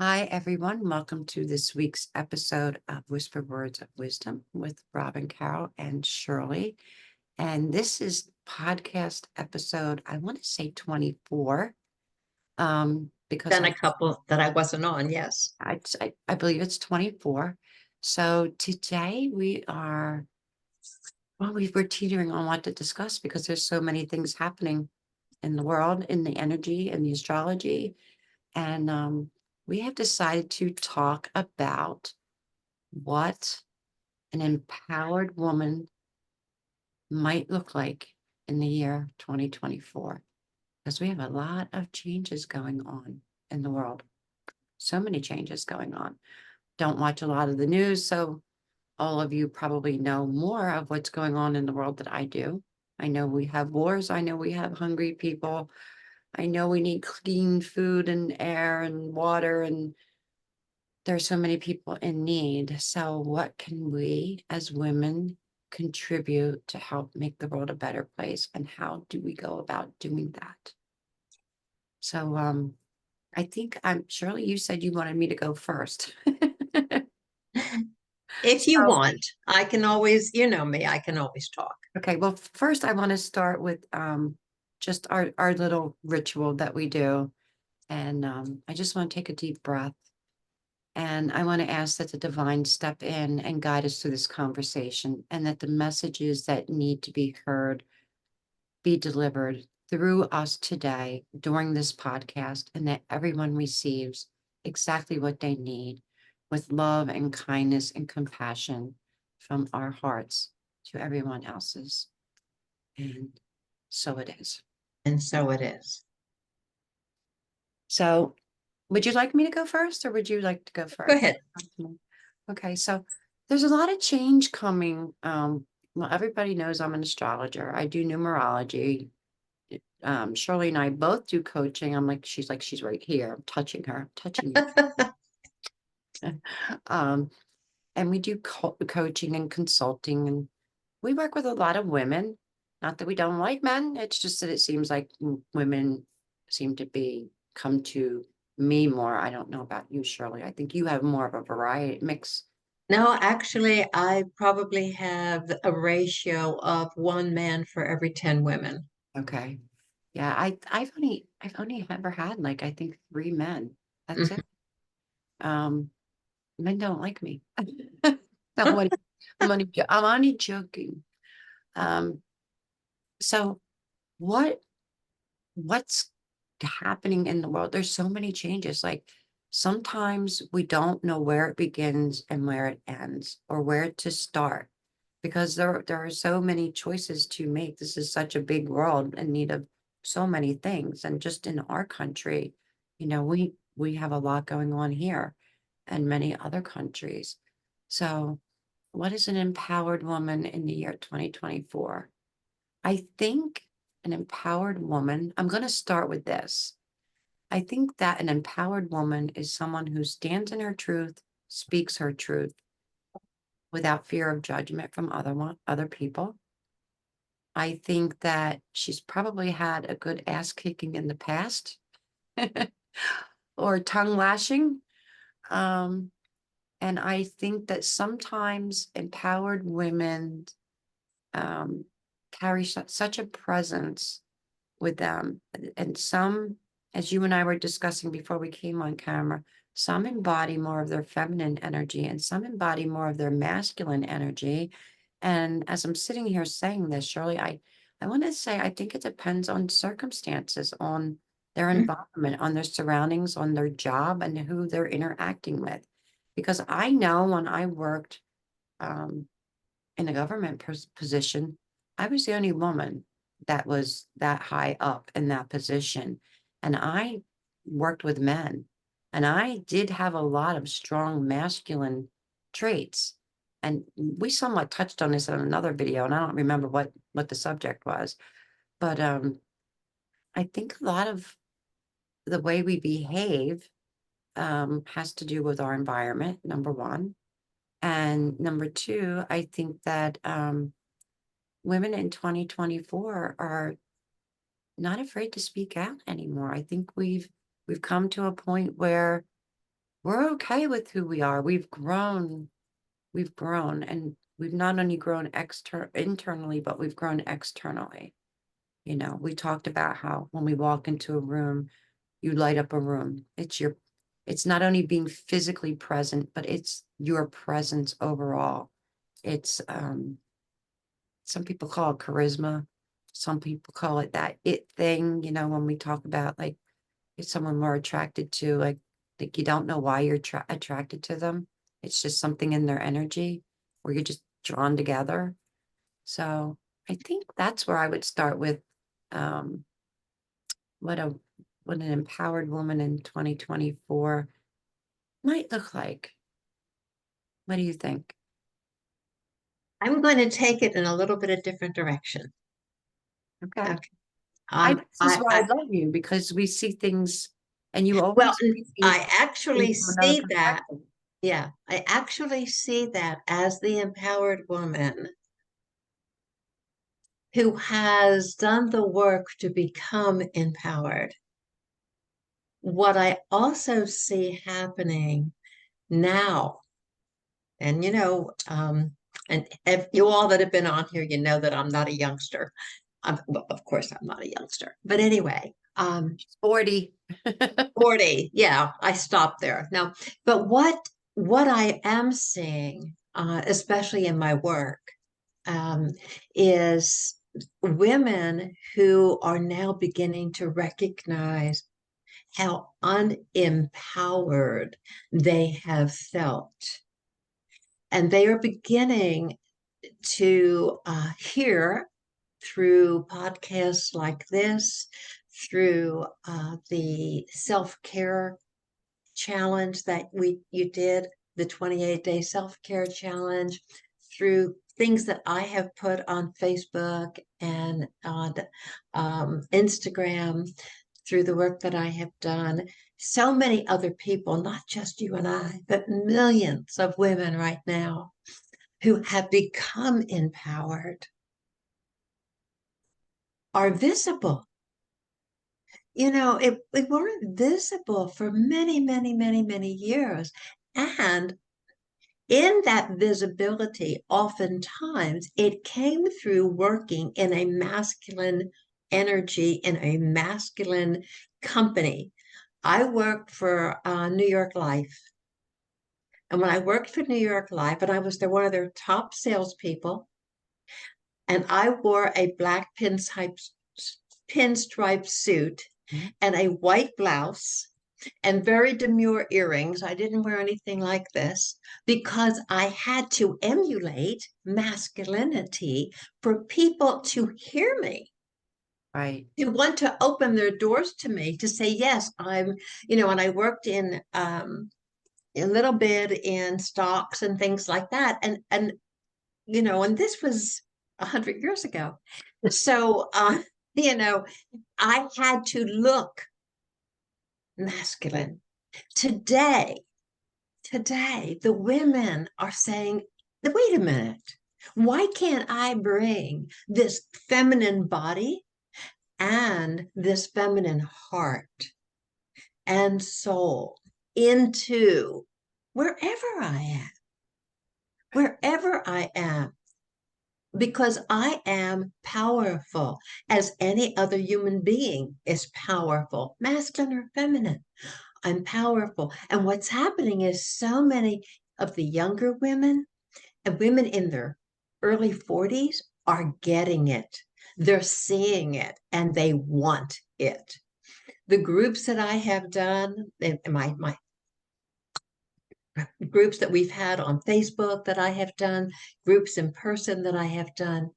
Hi, everyone. Welcome to this week's episode of Whisper Words of Wisdom with Robbin Caroll and Shirley. And this is podcast episode, I want to say 24, because Been I, a couple that I wasn't on, yes. I believe it's 24. So today we're teetering on what to discuss because there's so many things happening in the world, in the energy and the astrology. And we have decided to talk about what an empowered woman might look like in the year 2024, because we have a lot of changes going on in the world. So many changes going on. Don't watch a lot of the news, so all of you probably know more of what's going on in the world than I do. I know we have wars. I know we have hungry people. I know we need clean food and air and water, and there's so many people in need. So what can we as women contribute to help make the world a better place? And how do we go about doing that? So I think Shirley, you said you wanted me to go first. If you So, want, I can always, you know me, I can always talk. okay, well, first I want to start with just our little ritual that we do. And I just want to take a deep breath. And I want to ask that the divine step in and guide us through this conversation, and that the messages that need to be heard be delivered through us today during this podcast, and that everyone receives exactly what they need with love and kindness and compassion from our hearts to everyone else's. And so it is. And so it is. So, would you like me to go first, or would you like to go Go first? ahead. Okay, so there's a lot of change coming. Well, everybody knows I'm an astrologer. I do numerology. Shirley and I both do coaching. She's like, she's right here. I'm touching her, I'm touching you. um, and we do coaching and consulting, and we work with a lot of women. Not that we don't like men, it's just that it seems like women seem to be come to me more. I don't know about you, Shirley. I think you have more of a variety mix. No, actually, I probably have a ratio of one man for every 10 women. Okay. Yeah, I've only ever had like I think 3 men. That's Mhm. it. Um, Men don't like me. I'm only, I'm only joking. Um, so what what's happening in the world? There's so many changes. Like sometimes we don't know where it begins and where it ends, or where to start, because there are so many choices to make. This is such a big world in need of so many things. And just in our country, we have a lot going on here and many other countries. So what is an empowered woman in the year 2024? I think an empowered woman, I'm going to start with this. I think that an empowered woman is someone who stands in her truth, speaks her truth without fear of judgment from other people. I think that she's probably had a good ass kicking in the past or tongue lashing. Um, and I think that sometimes empowered women um, carry such a presence with them. And some, as you and I were discussing before we came on camera, some embody more of their feminine energy and some embody more of their masculine energy. And as I'm sitting here saying this, Shirley, I want to say I think it depends on circumstances, on their environment, on their surroundings, on their job, and who they're interacting with. Because I know when I worked um, in a government position, I was the only woman that was that high up in that position. And I worked with men, and I did have a lot of strong masculine traits. And we somewhat touched on this in another video, and I don't remember what the subject was. But I think a lot of the way we behave has to do with our environment, number one. And number two, I think that women in 2024 are not afraid to speak out anymore. I think we've come to a point where we're okay with who we are. We've grown, and we've not only grown internally, but we've grown externally. You know, we talked about how when we walk into a room, you light up a room. It's not only being physically present, but it's your presence overall. It's some people call it charisma. Some people call it that it thing, you know, when we talk about like if someone more attracted to like you don't know why you're attracted to them. It's just something in their energy where you're just drawn together. So I think that's where I would start with um what a what an empowered woman in 2024 might look like. What do you think? I'm going to take it in a little bit of different direction. Okay. Okay. Um, This is I, why I I love you because we see things and you well, always see I things actually from another see that. perspective. Yeah, I actually see that as the empowered woman who has done the work to become empowered. What I also see happening now, and and if you all that have been on here, you know that I'm not a youngster. Well, of course, I'm not a youngster, but anyway, 40. 40. Yeah, I stopped there. Now, but what I am seeing, especially in my work, um, is women who are now beginning to recognize how unempowered they have felt. And they are beginning to hear through podcasts like this, through the self-care challenge that you did, the 28-day self-care challenge, through things that I have put on Facebook and on Instagram, through the work that I have done. So many other people, not just you and I, but millions of women right now who have become empowered are visible. It weren't visible for many, many, many, many years. And in that visibility, oftentimes it came through working in a masculine energy, in a masculine company. I worked for New York Life. And when I worked for New York Life, and I was one of their top salespeople, and I wore a black pinstripe suit and a white blouse and very demure earrings. I didn't wear anything like this because I had to emulate masculinity for people to hear me, Right. to want to open their doors to me, to say, yes, and I worked in a little bit in stocks and things like that. And this was 100 years ago. So, you know, I had to look masculine. Today, the women are saying, wait a minute, why can't I bring this feminine body and this feminine heart and soul into wherever I am, wherever I am, because I am powerful as any other human being is powerful, masculine or feminine. I'm powerful. And what's happening is so many of the younger women and women in their early 40s are getting it. They're seeing it and they want it. The groups that I have done, my groups that we've had on Facebook that I have done, groups in person that I have done,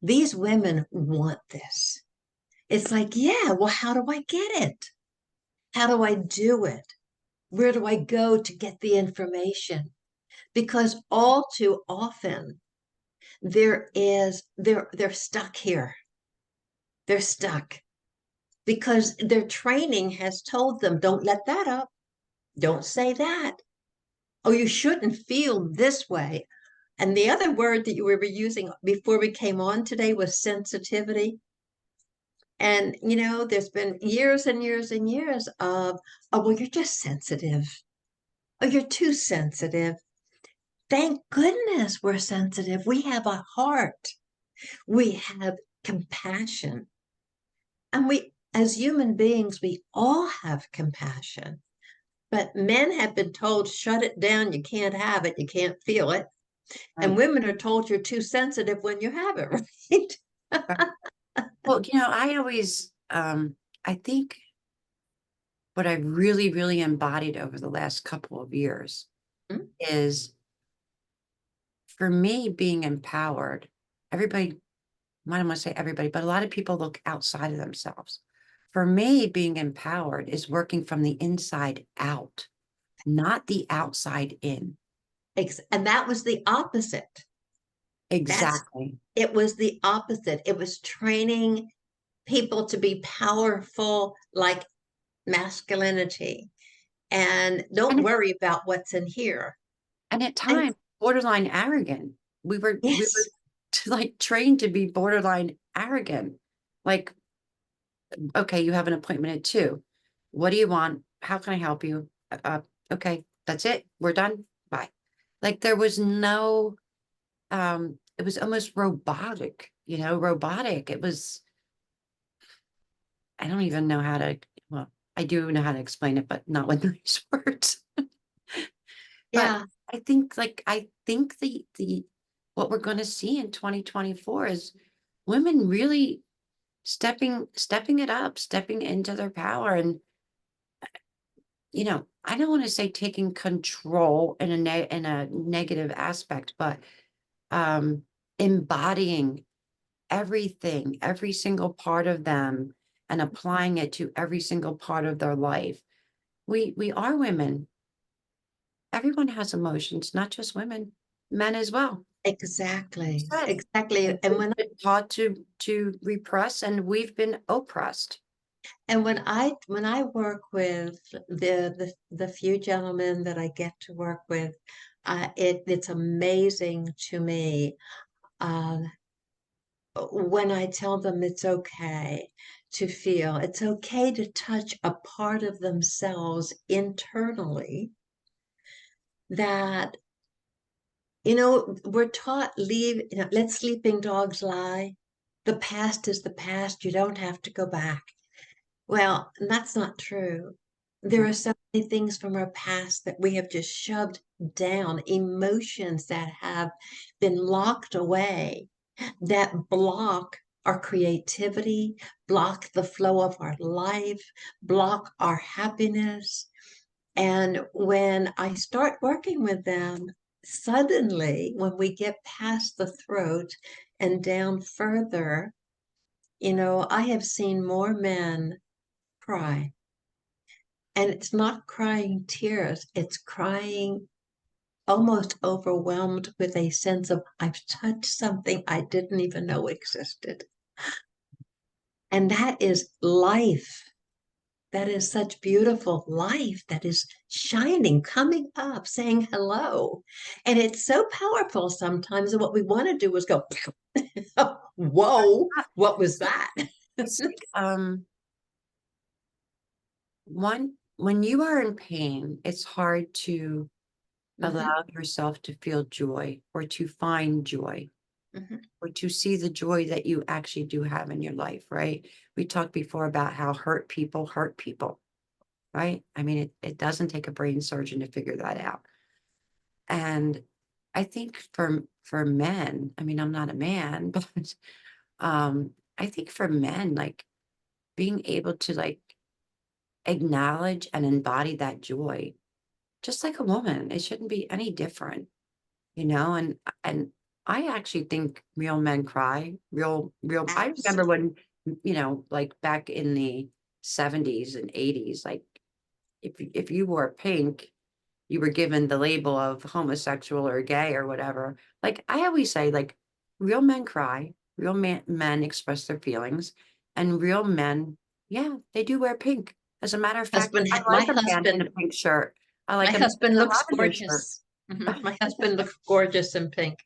these women want this. It's like, yeah, well, how do I get it? How do I do it? Where do I go to get the information? Because all too often they're stuck here. They're stuck because their training has told them, don't let that up. Don't say that. Oh, you shouldn't feel this way. And the other word that you were using before we came on today was sensitivity. And, there's been years and years and years of, oh, well, you're just sensitive. Oh, you're too sensitive. Thank goodness we're sensitive. We have a heart. We have compassion. And we, as human beings, we all have compassion. But men have been told, shut it down. You can't have it. You can't feel it. And Right. women are told you're too sensitive when you have it, Right. right? Well, I always, I think what I've really, really embodied over the last couple of years is, for me, being empowered. Everybody, I don't want to say everybody, but a lot of people look outside of themselves. For me, being empowered is working from the inside out, not the outside in. And that was the opposite. That's Exactly. it was the opposite. It was training people to be powerful like masculinity and don't And worry about what's in here. and at And times borderline arrogant. We were yes, like trained to be borderline arrogant. Like, okay, you have an appointment at 2. What do you want? How can I help you? Okay, that's it. We're done. Bye. Like, there was no, it was almost robotic, robotic. It was, I don't even know how to, well, I do know how to explain it, but not with nice words. But yeah, I think the what we're going to see in 2024 is women really stepping it up, stepping into their power. And I don't want to say taking control in a negative aspect, but um embodying everything, every single part of them, and applying it to every single part of their life. We are women. Everyone has emotions, not just women, men as well. exactly. Said. Exactly. And We've been taught to repress, and we've been oppressed. when I work with the few gentlemen that I get to work with, it's amazing to me uh, when I tell them it's okay to feel, it's okay to touch a part of themselves internally that, we're taught let sleeping dogs lie. The past is the past. You don't have to go back. Well, that's not true. There are so many things from our past that we have just shoved down, emotions that have been locked away that block our creativity, block the flow of our life, block our happiness. And when I start working with them, suddenly, when we get past the throat and down further, I have seen more men cry. And it's not crying tears, it's crying almost overwhelmed with a sense of, I've touched something I didn't even know existed. And that is life. That is such beautiful life that is shining, coming up, saying hello. And it's so powerful sometimes. And what we want to do is go, whoa, what was that? It's like, when you are in pain, it's hard to Mhm, allow yourself to feel joy, or to find joy, mhm. or to see the joy that you actually do have in your life, right? We talked before about how hurt people, right? I mean, it doesn't take a brain surgeon to figure that out. And I think for men, I mean, I'm not a man, but I think for men, like, being able to, like, acknowledge and embody that joy, just like a woman, it shouldn't be any different, and I actually think real men cry. Real, I remember Absolutely. when, like, back in the 70s and 80s, like, if you wore pink, you were given the label of homosexual or gay or whatever. Like, I always say, like, real men cry, men express their feelings, and real men, yeah, they do wear pink. As a matter of fact, Husband, I my like a man in a husband, pink shirt. I my like a man husband in a looks lavender shirt. gorgeous. My husband looks gorgeous in pink.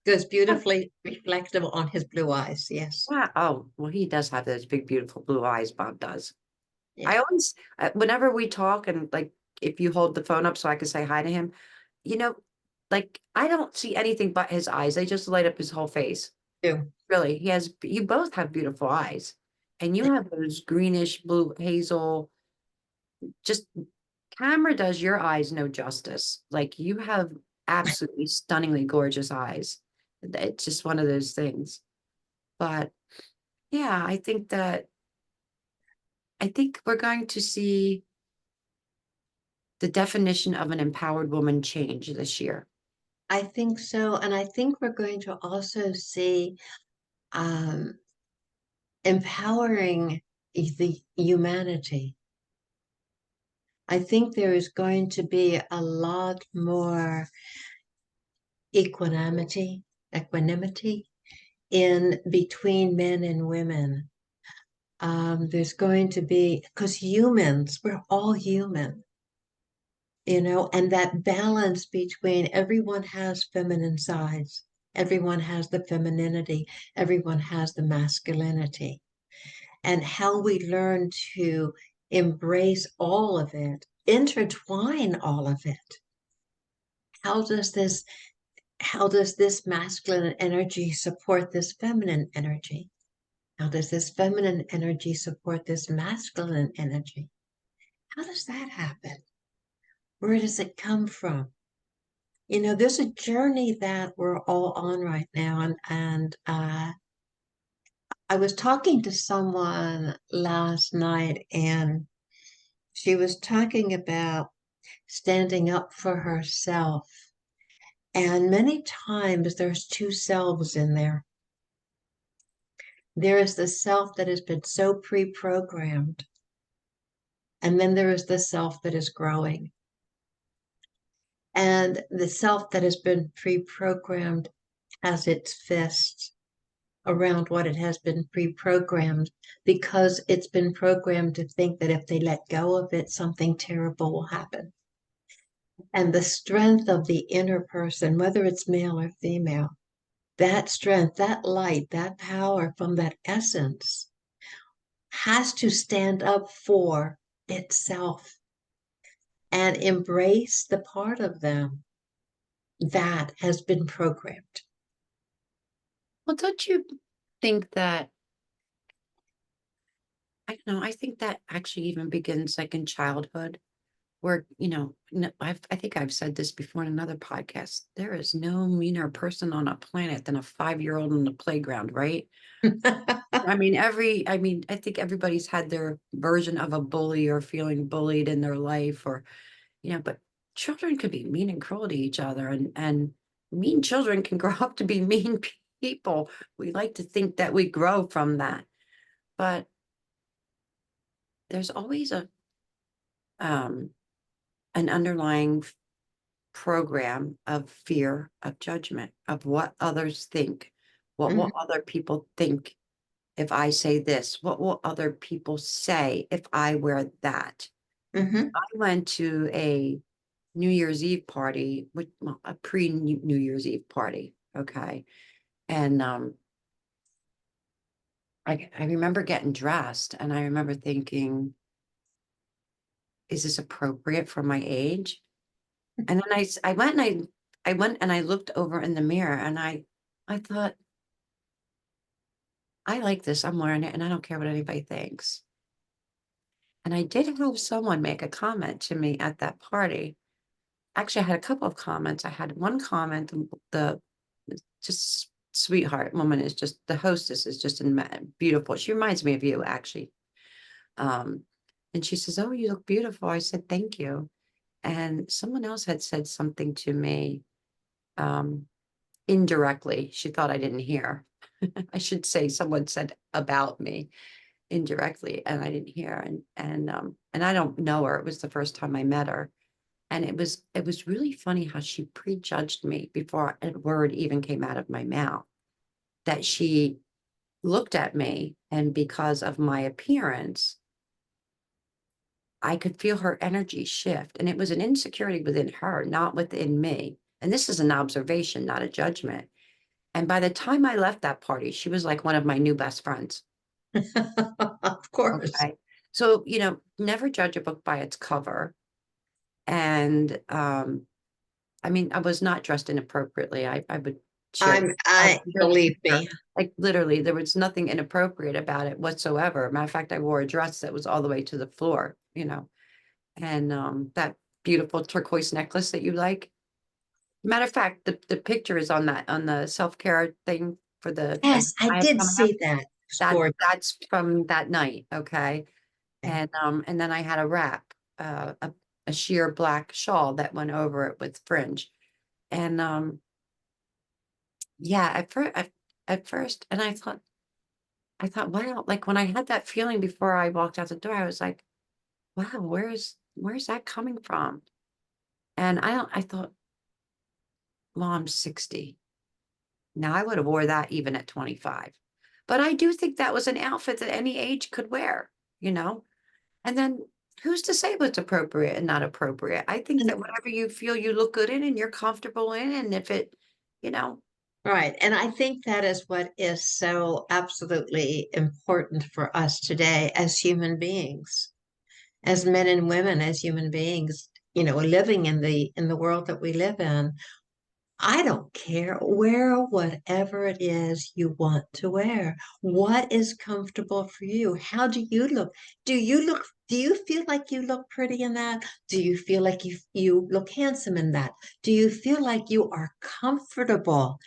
Goes beautifully reflective on his blue eyes. Yes. Yeah. Oh, well, he does have those big, beautiful blue eyes. Bob does. I Yeah. always, whenever we talk and, like, if you hold the phone up so I can say hi to him, you know, like I don't see anything but his eyes. They just light up his whole face. do. Really, you both have beautiful eyes. And you have those greenish blue hazel, just camera does your eyes no justice. Like you have absolutely stunningly gorgeous eyes. It's just one of those things. But yeah, I think we're going to see the definition of an empowered woman change this year. I think so. And I think we're going to also see um, empowering the humanity. I think there is going to be a lot more equanimity in between men and women. There's going to be, because humans, we're all human, and that balance between everyone has feminine sides, everyone has the femininity, everyone has the masculinity, and how we learn to embrace all of it, intertwine all of it. How does this how does this masculine energy support this feminine energy? How does this feminine energy support this masculine energy? How does that happen? Where does it come from? There's a journey that we're all on right now. And I was talking to someone last night, and she was talking about standing up for herself. And many times there's two selves in there. There is the self that has been so pre-programmed, and then there is the self that is growing. And the self that has been pre-programmed has its fists around what it has been pre-programmed, because it's been programmed to think that if they let go of it, something terrible will happen. And the strength of the inner person, whether it's male or female, that strength, that light, that power from that essence has to stand up for itself and embrace the part of them that has been programmed. Well, don't you think that, I don't know, I think that actually even begins like in childhood, where, I think I've said this before in another podcast. There is no meaner person on a planet than a 5-year-old on the playground, right? I think everybody's had their version of a bully or feeling bullied in their life, or, but children could be mean and cruel to each other, and mean children can grow up to be mean people. We like to think that we grow from that, but there's always um, an underlying program of fear of judgment, of what others think. What Mhm, will other people think if I say this? What will other people say if I wear that? mhm, I went to a New Year's Eve party, well, a pre-New Year's Eve party. Okay. And I remember getting dressed, and I remember thinking, is this appropriate for my age? And then I went and I looked over in the mirror, and I thought, I like this. I'm wearing it, and I don't care what anybody thinks. And I did have someone make a comment to me at that party. Actually, I had a couple of comments. I had one comment, the just sweetheart woman is just, the hostess is just beautiful. She reminds me of you, actually. Um, and she says, "Oh, you look beautiful." I said, "Thank you." And someone else had said something to me, um, indirectly. She thought I didn't hear. I should say someone said about me indirectly, and I didn't hear. And I don't know her. It was the first time I met her. And it was really funny how she prejudged me before a word even came out of my mouth. That she looked at me, and because of my appearance, I could feel her energy shift. And it was an insecurity within her, not within me. And this is an observation, not a judgment. And by the time I left that party, she was like one of my new best friends. Of course. Okay. So, never judge a book by its cover. And I mean, I was not dressed inappropriately. I would share. I There's a believe picture. me. Like literally, there was nothing inappropriate about it whatsoever. Matter of fact, I wore a dress that was all the way to the floor, and that beautiful turquoise necklace that you like. Matter of fact, the picture is on the self-care thing for the event Yes, I I have did coming up. see that. That Score. that's from that night, okay? And then I had a wrap, a sheer black shawl that went over it with fringe. And yeah, at first, and I thought, wow, like when I had that feeling before I walked out the door, I was like, wow, where's that coming from? And I thought, well, I'm 60. Now I would have wore that even at 25. But I do think that was an outfit that any age could wear, you know? And then who's to say what's appropriate and not appropriate? I think And that whatever you feel you look good in and you're comfortable in, and if it, you know, right. And I think that is what is so absolutely important for us today as human beings, as men and women, as human beings, living in the world that we live in. I don't care. Wear whatever it is you want to wear. What is comfortable for you? How do you look? Do you feel like you look pretty in that? Do you feel like you look handsome in that? Do you feel like you are comfortable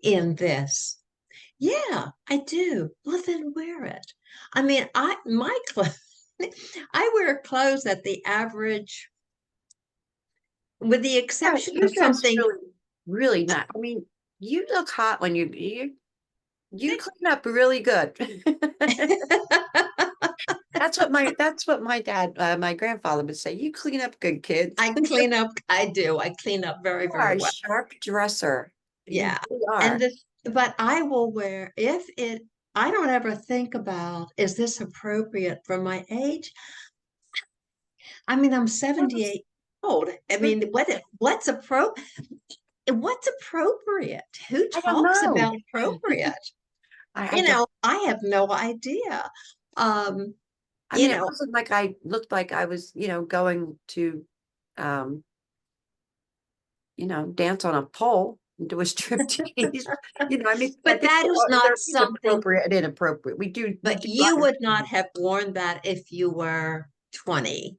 in this? Yeah, I do. Well, then wear it. I mean, my clothes, I wear clothes at the average, with the yeah, exception you of dress something. really, really not. I mean, you look hot when you clean up really good. That's what my dad, my grandfather would say. You clean up good, kids. I clean up. I do. I clean up very, You are very a well. sharp dresser. You Yeah. really And are. but I will wear, I don't ever think about, is this appropriate for my age? I mean, I'm 78 old. I mean, what's appropriate? Who I don't talks know. about appropriate? I don't. I have no idea. Um, I you mean, it know, wasn't like I looked like I was, going to, um, dance on a pole and do a striptease. I mean, I but think that is there not are things something. appropriate and inappropriate. We But do you would not understand. have worn that if you were 20,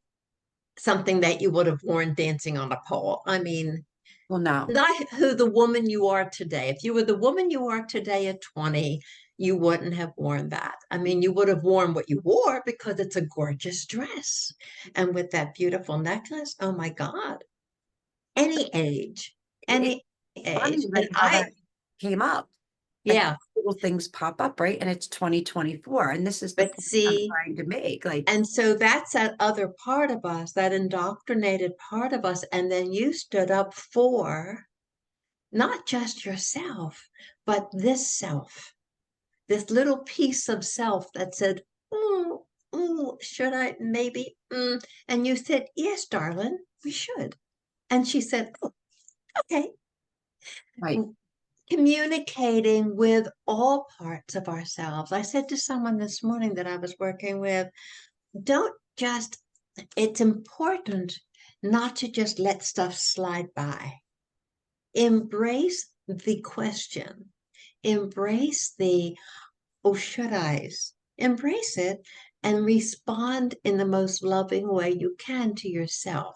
something that you would have worn dancing on a pole. I mean, Well, no. not who the woman you are today. If you were the woman you are today at 20, you wouldn't have worn that. I mean, you would have worn what you wore because it's a gorgeous dress. And with that beautiful necklace, oh my God, any age, It's any funny age. And like how that came up. Like yeah, little things pop up, right? And it's 2024. And this is the but point I'm see, trying to make. Like, and so that's that other part of us, that indoctrinated part of us. And then you stood up for not just yourself, but this self, this little piece of self that said, oh, oh, should I maybe? And you said, yes, darling, we should. And she said, oh, okay. right. Communicating with all parts of ourselves. I said to someone this morning that I was working with, don't just, it's important not to just let stuff slide by. Embrace the question, embrace the, oh, should I's, embrace it and respond in the most loving way you can to yourself.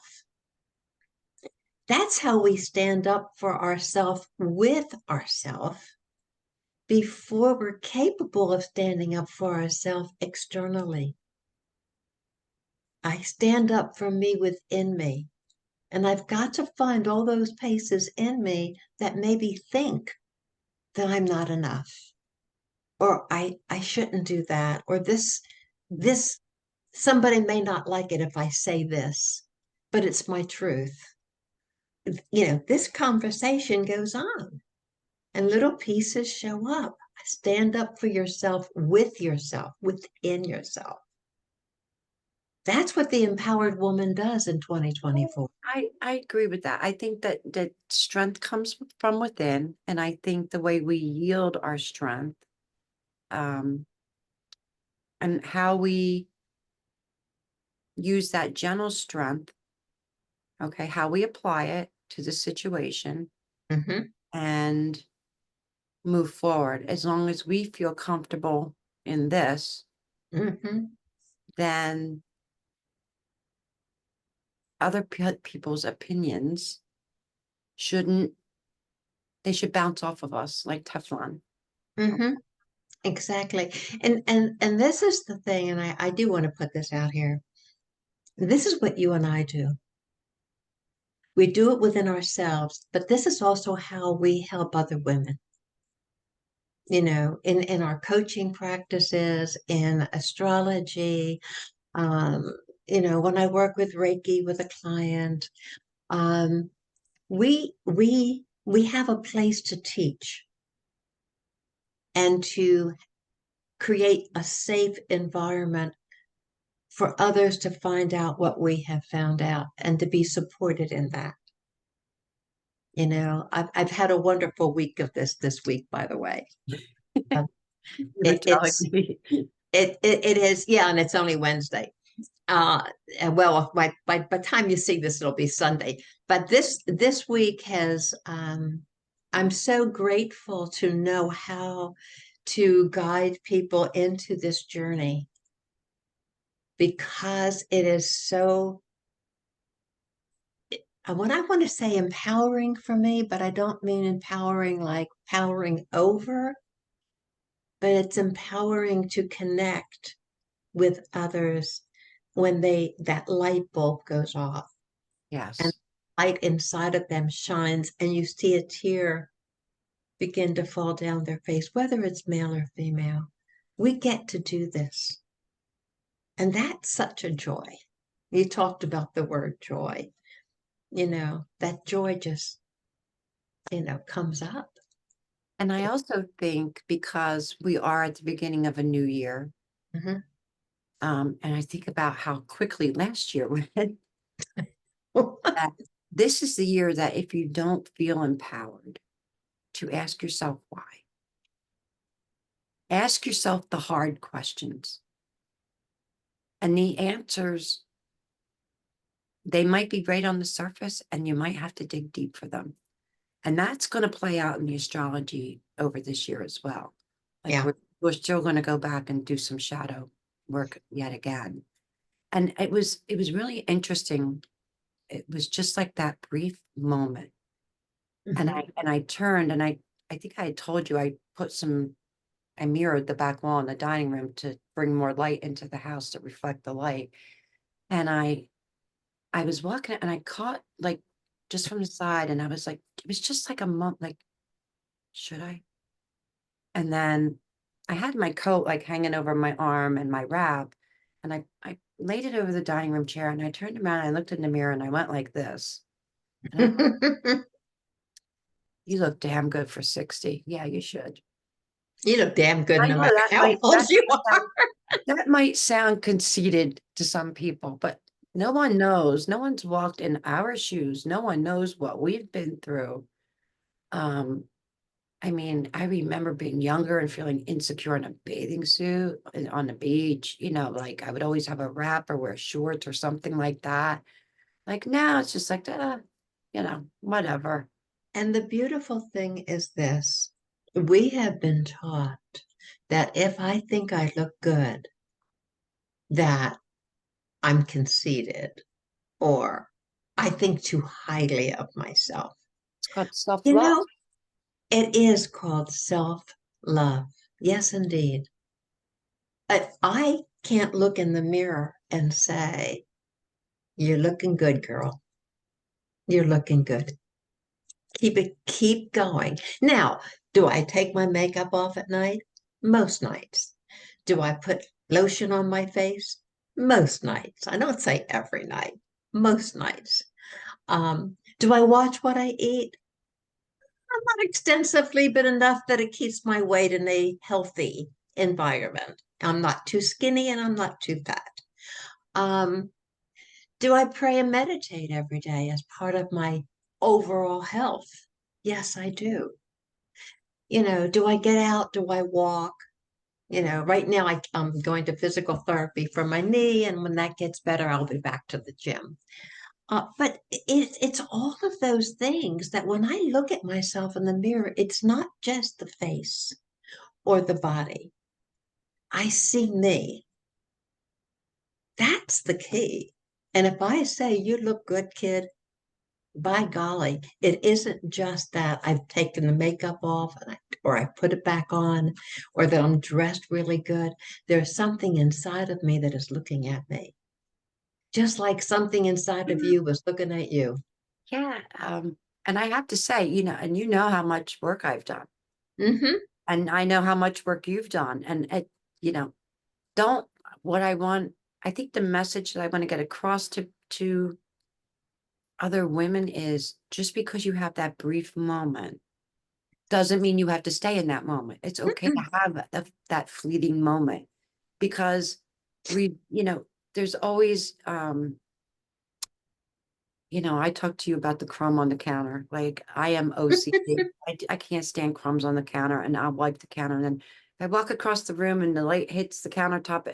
That's how we stand up for ourselves with ourselves before we're capable of standing up for ourselves externally. I stand up for me within me. And I've got to find all those places in me that maybe think that I'm not enough, or I shouldn't do that, or this somebody may not like it if I say this, but it's my truth. This conversation goes on and little pieces show up. Stand up for yourself, within yourself. That's what the empowered woman does in 2024. I agree with that. I think that strength comes from within, and I think the way we yield our strength, um, and how we use that gentle strength okay, how we apply it to the situation Mm-hmm. and move forward. As long as we feel comfortable in this, Mm-hmm. then other people's opinions shouldn't, they should bounce off of us like Teflon. Mm-hmm. Exactly. And this is the thing, and I do want to put this out here. This is what you and I do. We do it within ourselves, but this is also how we help other women, in our coaching practices, in astrology, um, when I work with Reiki with a client, um, we have a place to teach and to create a safe environment for others to find out what we have found out and to be supported in that. I've had a wonderful week of this week, by the way. Uh, You were it, telling it's me. it is, yeah, and it's only Wednesday. Uh, and well, by the time you see this, it'll be Sunday. But this week has, I'm so grateful to know how to guide people into this journey because it is so, what I want to say empowering for me, but I don't mean empowering like powering over, but it's empowering to connect with others when that light bulb goes off and Yes. light inside of them shines and you see a tear begin to fall down their face, whether it's male or female. We get to do this. And that's such a joy. You talked about the word joy. That joy just, comes up. And I also think because we are at the beginning of a new year, Mhm. and I think about how quickly last year went, that this is the year that if you don't feel empowered, to ask yourself why. Ask yourself the hard questions. And the answers, they might be right on the surface, and you might have to dig deep for them. And that's going to play out in the astrology over this year as well. Like Yeah. we're still going to go back and do some shadow work yet again. And it was really interesting. It was just like that brief moment. And Mhm. I turned and I think I had told you I mirrored the back wall in the dining room to bring more light into the house to reflect the light. And I was walking and I caught like just from the side and I was like, it was just like a month, like, should I? And then I had my coat like hanging over my arm and my wrap. And I laid it over the dining room chair and I turned around and I looked in the mirror and I went like this. And I, you look damn good for 60. Yeah, you should. You look damn good I no know matter how old you are. that might sound conceited to some people, but no one knows. No one's walked in our shoes. No one knows what we've been through. Um, I mean, I remember being younger and feeling insecure in a bathing suit on the beach. Like I would always have a wrap or wear shorts or something like that. Like now it's just like, whatever. And the beautiful thing is this, we have been taught that if I think I look good, that I'm conceited or I think too highly of myself. It's called You self-love. know, it is called self-love. Yes, indeed. I can't look in the mirror and say, you're looking good, girl. You're looking good. Keep going. Now, do I take my makeup off at night? Most nights. Do I put lotion on my face? Most nights. I don't say every night. Most nights. Do I watch what I eat? Not extensively, but enough that it keeps my weight in a healthy environment. I'm not too skinny and I'm not too fat. Um, do I pray and meditate every day as part of my overall health? Yes, I do. Do I get out? Do I walk? Right now I'm going to physical therapy for my knee, and when that gets better, I'll be back to the gym. But it's all of those things that when I look at myself in the mirror, it's not just the face or the body. I see me. That's the key. And if I say, you look good, kid, by golly, it isn't just that I've taken the makeup off or I put it back on or that I'm dressed really good. There's something inside of me that is looking at me, just like something inside of you was looking at you. Yeah. And I have to say, and you know how much work I've done, Hmm. and I know how much work you've done. And you know, don't what I want, I think the message that I want to get across to other women is just because you have that brief moment doesn't mean you have to stay in that moment. It's okay to have that fleeting moment because there's always I talked to you about the crumb on the counter. Like I am OCD. I can't stand crumbs on the counter, and I'll wipe the counter. And then if I walk across the room and the light hits the countertop,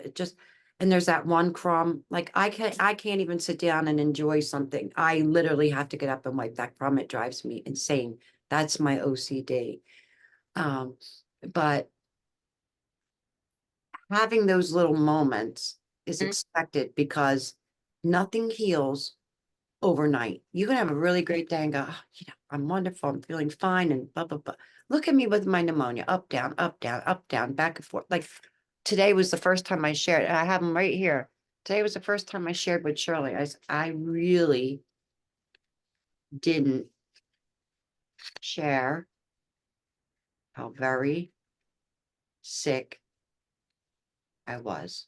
and there's that one crumb. Like I can't even sit down and enjoy something. I literally have to get up and wipe that crumb. It drives me insane. That's my OCD. Um, but having those little moments is expected because nothing heals overnight. You can have a really great day and go, "Oh, I'm wonderful. I'm feeling fine and blah, blah, blah." Look at me with my pneumonia, up, down, up, down, up, down, back and forth. Like today was the first time I shared, and I have them right here. Today was the first time I shared with Shirley. I really didn't share how very sick I was.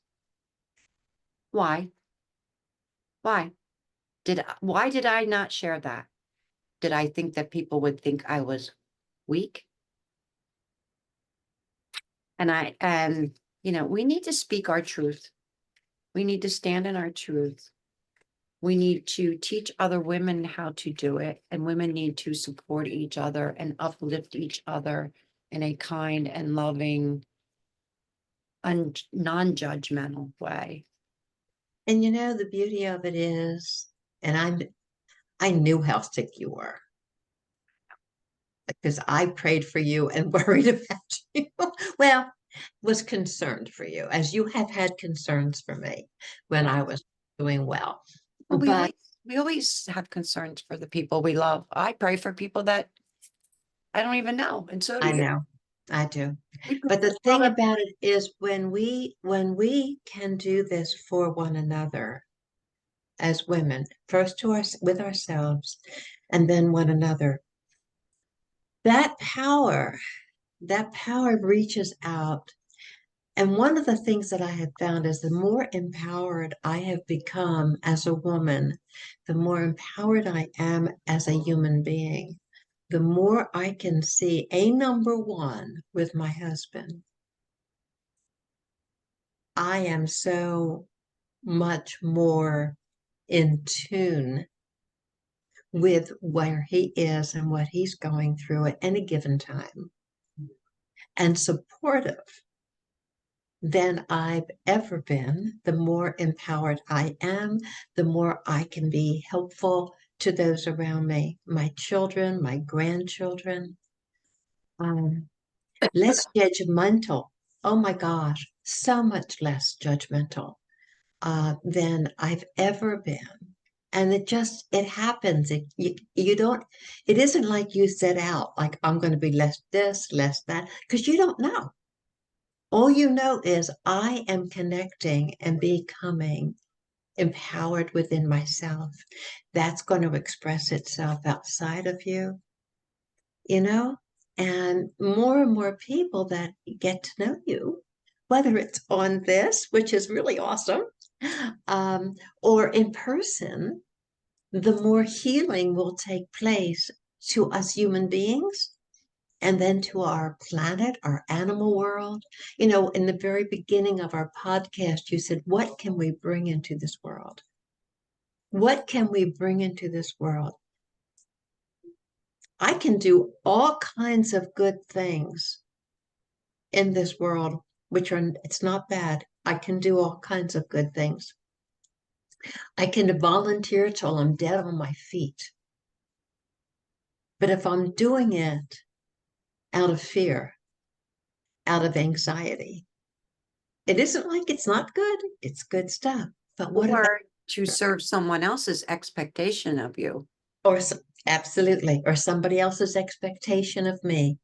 Why? Why? Why did I not share that? Did I think that people would think I was weak? And we need to speak our truth. We need to stand in our truth. We need to teach other women how to do it, and women need to support each other and uplift each other in a kind and loving and non-judgmental way. And the beauty of it is, and I knew how sick you were because I prayed for you and worried about you. Well, was concerned for you, as you have had concerns for me when Yeah. I was doing well. Well, But we always have concerns for the people we love. I pray for people that I don't even know, and so do I you. know, I do. We But the well, thing about it is when we can do this for one another as women, first with ourselves and then one another, that power reaches out. And one of the things that I have found is the more empowered I have become as a woman, the more empowered I am as a human being, the more I can see a number one with my husband. I am so much more in tune with where he is and what he's going through at any given time and supportive than I've ever been. The more empowered I am, the more I can be helpful to those around me, my children, my grandchildren. Um, Less judgmental. Oh my gosh, so much less judgmental than I've ever been. And it happens. You don't, it isn't like you set out, like, I'm going to be less this, less that, because you don't know. All you know is I am connecting and becoming empowered within myself. That's going to express itself outside of you, you know? And more people that get to know you, whether it's on this, which is really awesome, um, or in person, the more healing will take place to us human beings and then to our planet, our animal world. In the very beginning of our podcast, you said, what can we bring into this world? What can we bring into this world? I can do all kinds of good things in this world, it's not bad. I can do all kinds of good things. I can volunteer till I'm dead on my feet. But if I'm doing it out of fear, out of anxiety, it isn't like it's not good. It's good stuff. But what about, Or to serve someone else's expectation of you. or absolutely, or somebody else's expectation of me?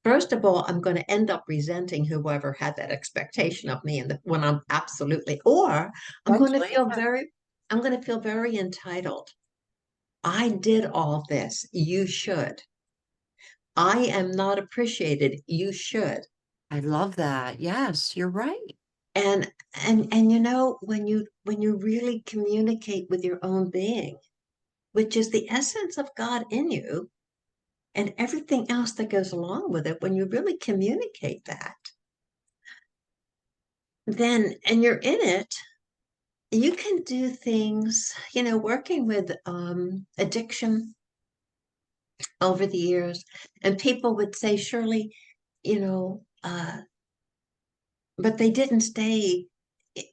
First of all, I'm going to end up resenting whoever had that expectation of me, and when I'm absolutely, or I'm going to Eventually, feel very, I'm going to feel very entitled. I did all this. You should. I am not appreciated. You should. I love that. Yes, you're right. And when you really communicate with your own being, which is the essence of God in you, and everything else that goes along with it, when you really communicate that, then and you're in it, you can do things, working with addiction over the years, and people would say, Shirley, you know, but they didn't stay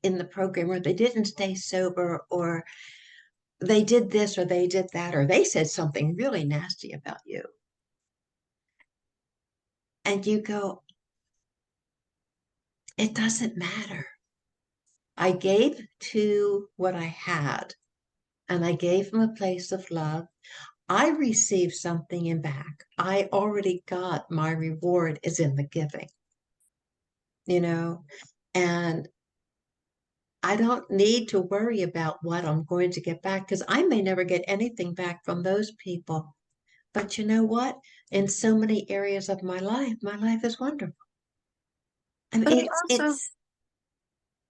in the program, or they didn't stay sober, or they did this, or they did that, or they said something really nasty about you. And you go, it doesn't matter. I gave to what I had, and I gave them a place of love. I received something in back. I already got my reward is in the giving, you know, and I don't need to worry about what I'm going to get back, because I may never get anything back from those people. But you know what? In so many areas of my life is wonderful. I mean, But I also, it's,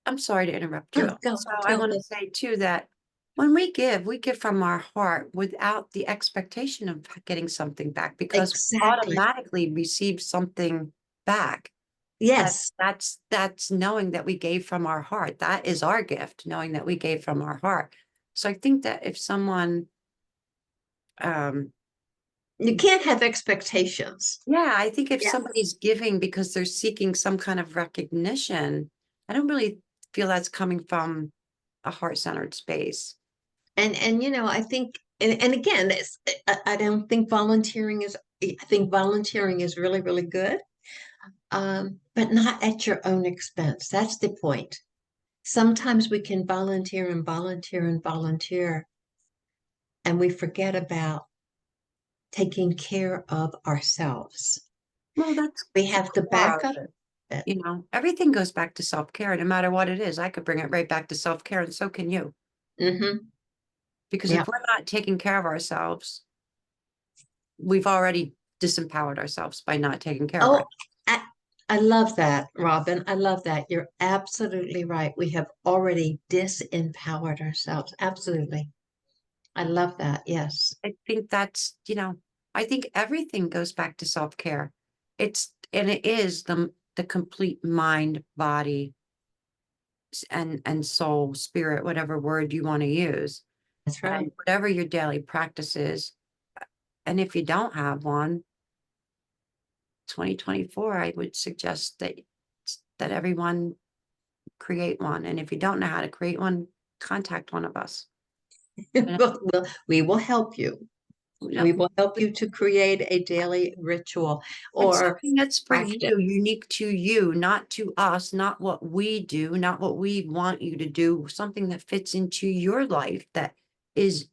I'm sorry to interrupt you. oh, go, So I go, want to go. say too that when we give from our heart without the expectation of getting something back because we Exactly. automatically receive something back. Yes. That's knowing that we gave from our heart. That is our gift, knowing that we gave from our heart. So I think that if someone, um, You can't have expectations. yeah, I think if Yeah. somebody's giving because they're seeking some kind of recognition, I don't really feel that's coming from a heart-centered space. I think, and again, I don't think volunteering is, I think volunteering is really, really good. But not at your own expense. That's the point. Sometimes we can volunteer and volunteer and volunteer, and we forget about taking care of ourselves. Well, that's We the have to core back of up it. a bit. You know, everything goes back to self-care, no matter what it is. I could bring it right back to self-care, and so can you. Mm-hmm. Because if Yeah. we're not taking care of ourselves, we've already disempowered ourselves by not taking care of Oh, ourselves. I, I love that, Robin. I love that. You're absolutely right. We have already disempowered ourselves. Absolutely. I love that. Yes. I think that's, I think everything goes back to self-care. And it is the complete mind, body, and soul, spirit, whatever word you want to use. That's And right. whatever your daily practice is. And if you don't have one, 2024, I would suggest that everyone create one. And if you don't know how to create one, contact one of us. And, We will help you. you know, We will help you to create a daily ritual and or something that's for practice. you, unique to you, not to us, not what we do, not what we want you to do, something that fits into your life that is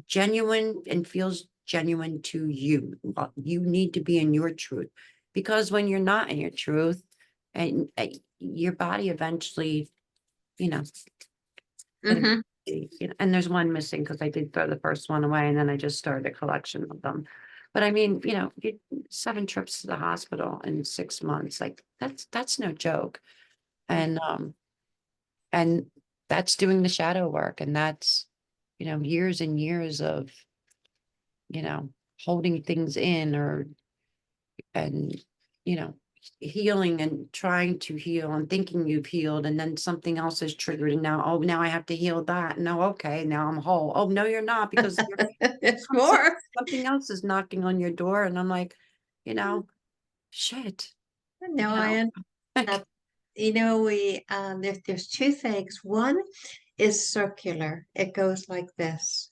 genuine and feels genuine to you. You need to be in your truth because when you're not in your truth, and your body eventually, you know, it, Hmm. and there's one missing because I did throw the first one away and then I just started a collection of them. But I mean, 7 trips to the hospital in 6 months, like that's no joke. And and that's doing the shadow work, and that's years and years of you know holding things in, or and you know healing and trying to heal and thinking you've healed, and then something else is triggered, and now I have to heal that. No, okay, now I'm whole. Oh no, you're not, because It's something more. something else is knocking on your door, and I'm like, you know shit, No, I like, understand. We there's two things. One is circular. It goes like this.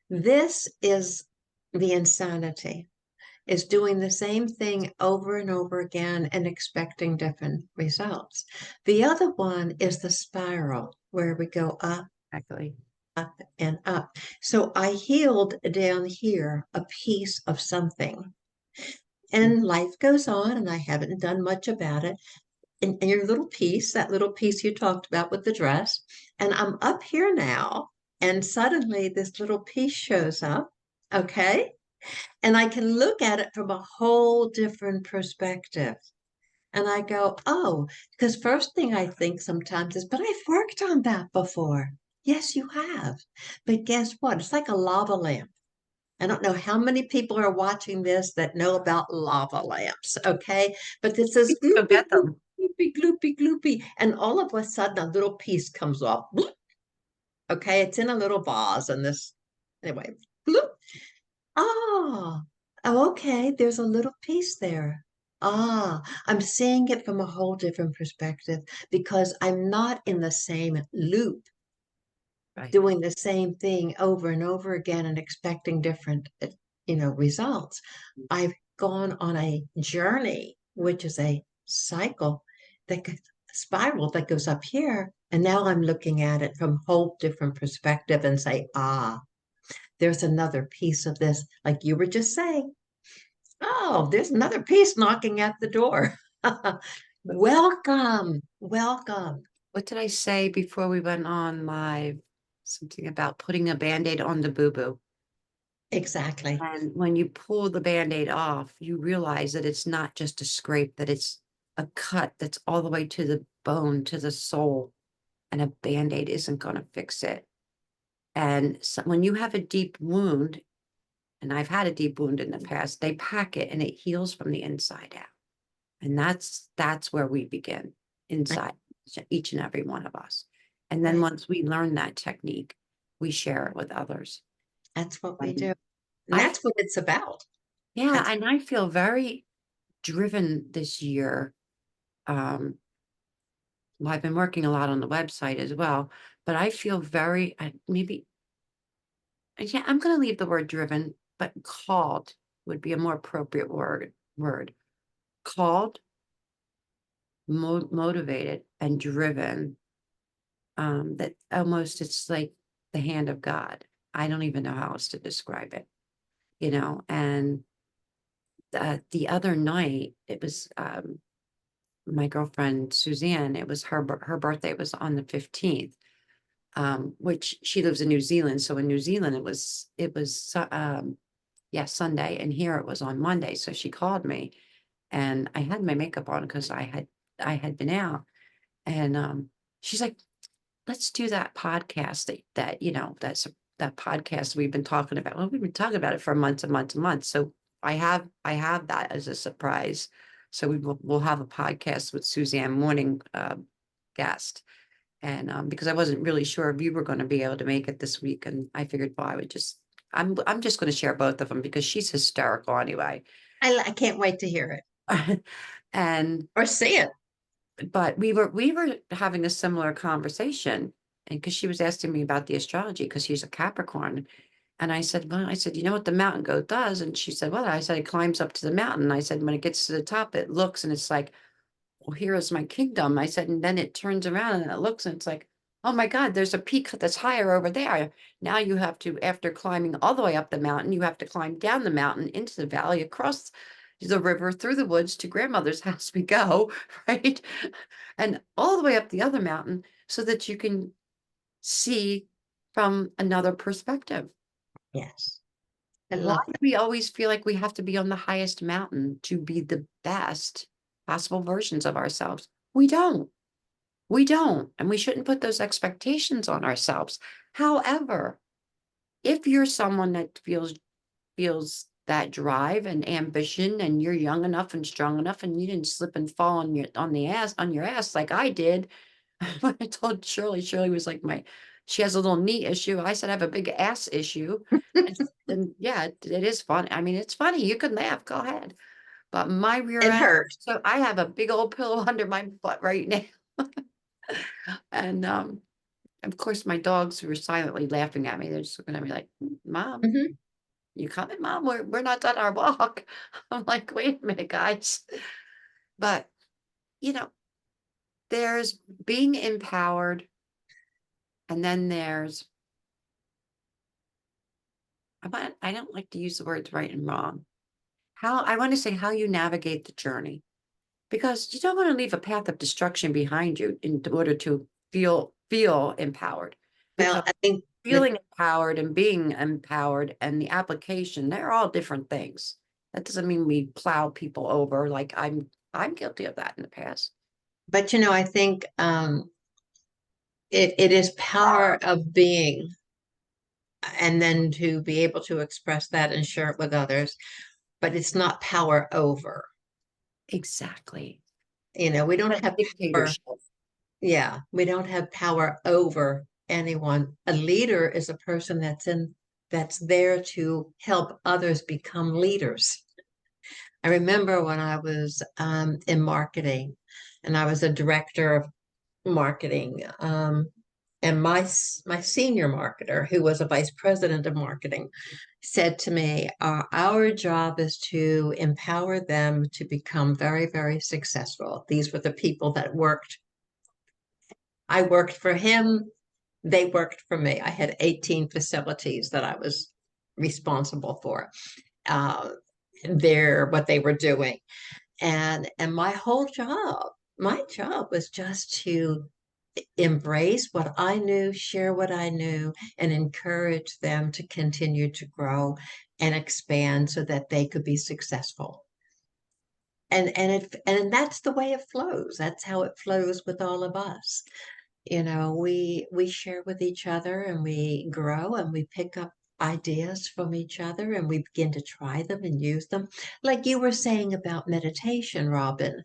This is the insanity, is doing the same thing over and over again and expecting different results. The other one is the spiral where we go up, Exactly. up, and up. So I healed down here a piece of something. And life goes on, and I haven't done much about it. And your little piece, that little piece you talked about with the dress, and I'm up here now, and suddenly this little piece shows up. Okay. And I can look at it from a whole different perspective. And I go, oh, because first thing I think sometimes is, but I've worked on that before. Yes, you have. But guess what? It's like a lava lamp. I don't know how many people are watching this that know about lava lamps, okay? But this is Go gloopy, get them. gloopy, gloopy, gloopy. And all of a sudden, a little piece comes off. Bloop. Okay, it's in a little vase, and this, anyway, bloop. Ah, oh, okay, there's a little piece there. Ah, I'm seeing it from a whole different perspective because I'm not in the same loop Right. doing the same thing over and over again and expecting different, results. I've gone on a journey, which is a cycle spiral that goes up here. And now I'm looking at it from a whole different perspective and say, ah, there's another piece of this, like you were just saying. Oh, there's another piece knocking at the door. Welcome, welcome. What did I say before we went on live? Something about putting a Band-Aid on the boo-boo. Exactly. And when you pull the Band-Aid off, you realize that it's not just a scrape, that it's a cut that's all the way to the bone, to the soul, and a Band-Aid isn't going to fix it. And so when you have a deep wound, and I've had a deep wound in the past, they pack it and it heals from the inside out. And that's where we begin, inside each and every one of us. And then Right. once we learn that technique, we share it with others. That's what we do. And I that's what it's about. Yeah, That's and I feel very driven this year. Well, I've been working a lot on the website as well, but I feel very maybe yeah, I'm going to leave the word driven, but called would be a more appropriate word. Called, motivated, and driven. That almost it's like the hand of God. I don't even know how else to describe it, and the other night it was my girlfriend Suzanne. It was her birthday was on the 15th, which she lives in New Zealand. So in New Zealand yeah, Sunday, and here it was on Monday. So she called me, and I had my makeup on because I had been out, and she's like, let's do that podcast that podcast we've been talking about. Well, we've been talking about it for months and months and months. So I have that as a surprise. So we'll have a podcast with Suzanne Morning guest. And because I wasn't really sure if you were going to be able to make it this week, and I figured, well, I'm just going to share both of them because she's hysterical anyway. I can't wait to hear it And or see it. but we were having a similar conversation, and because she was asking me about the astrology because she's a Capricorn, and I said, you know what the mountain goat does? And she said, well, I said, it climbs up to the mountain. I said, when it gets to the top, it looks and it's like, well, here is my kingdom. I said, and then it turns around and it looks and it's like, oh my God, there's a peak that's higher over there. Now you have to, after climbing all the way up the mountain, you have to climb down the mountain into the valley, across the river, through the woods to grandmother's house we go, right? And all the way up the other mountain so that you can see from another perspective. Yes. I Why love do that. we always feel like we have to be on the highest mountain to be the best possible versions of ourselves? We don't. We don't. And we shouldn't put those expectations on ourselves. However, if you're someone that feels that drive and ambition, and you're young enough and strong enough, and you didn't slip and fall on your ass like I did. When I told Shirley was like she has a little knee issue. I said I have a big ass issue. And yeah, it is fun. I mean, it's funny. You can laugh. Go ahead. But my rear It end, hurt. so I have a big old pillow under my butt right now. And Of course, my dogs were silently laughing at me. They're just looking at me like, Mom, Mhm. you coming, Mom? We're not done our walk. I'm like, wait a minute, guys. But, you know, there's being empowered, and then there's, I don't like to use the words right and wrong. How I want to say how you navigate the journey, because you don't want to leave a path of destruction behind you in order to feel empowered. Well, Because I think that, feeling empowered and being empowered and the application, they're all different things. That doesn't mean we plow people over. Like I'm guilty of that in the past. but I think it is power of being, and then to be able to express that and share it with others. But it's not power over. Exactly. We don't Not have power. dictatorship. Yeah, we don't have power over anyone. A leader is a person that's there to help others become leaders. I remember when I was in marketing, and I was a director of marketing, and my senior marketer, who was a vice president of marketing, said to me, "Our job is to empower them to become very, very successful." These were the people that worked. I worked for him. They worked for me. I had 18 facilities that I was responsible for. Uh, what they were doing. And my job was just to embrace what I knew, share what I knew, and encourage them to continue to grow and expand so that they could be successful. And that's the way it flows. That's how it flows with all of us. We share with each other, and we grow, and we pick up ideas from each other, and we begin to try them and use them. Like you were saying about meditation, Robin,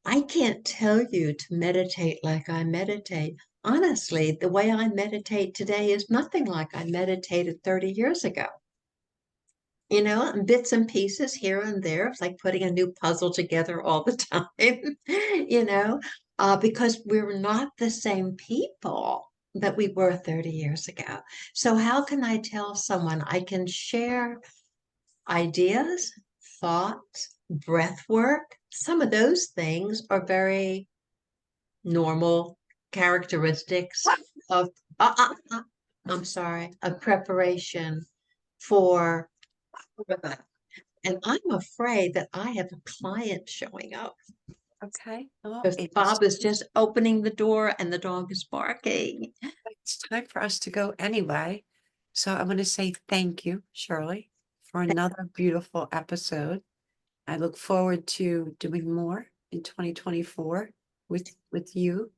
I can't tell you to meditate like I meditate. Honestly, the way I meditate today is nothing like I meditated 30 years ago. And bits and pieces here and there. It's like putting a new puzzle together all the time, because we're not the same people that we were 30 years ago. So, how can I tell someone I can share ideas, thoughts, breath work? Some of those things are very normal characteristics of, I'm sorry, of preparation for. And I'm afraid that I have a client showing up Okay. Well, because Bob is just opening the door and the dog is barking. it's time for us to go anyway. So I want to say thank you, Shirley, for another beautiful episode. I look forward to doing more in 2024 with you.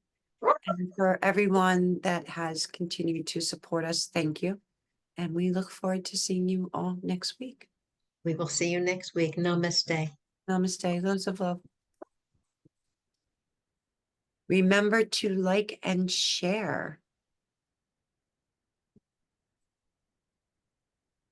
And for everyone that has continued to support us, thank you. And we look forward to seeing you all next week. We will see you next week. Namaste. Namaste. Loads of love. Remember to like and share.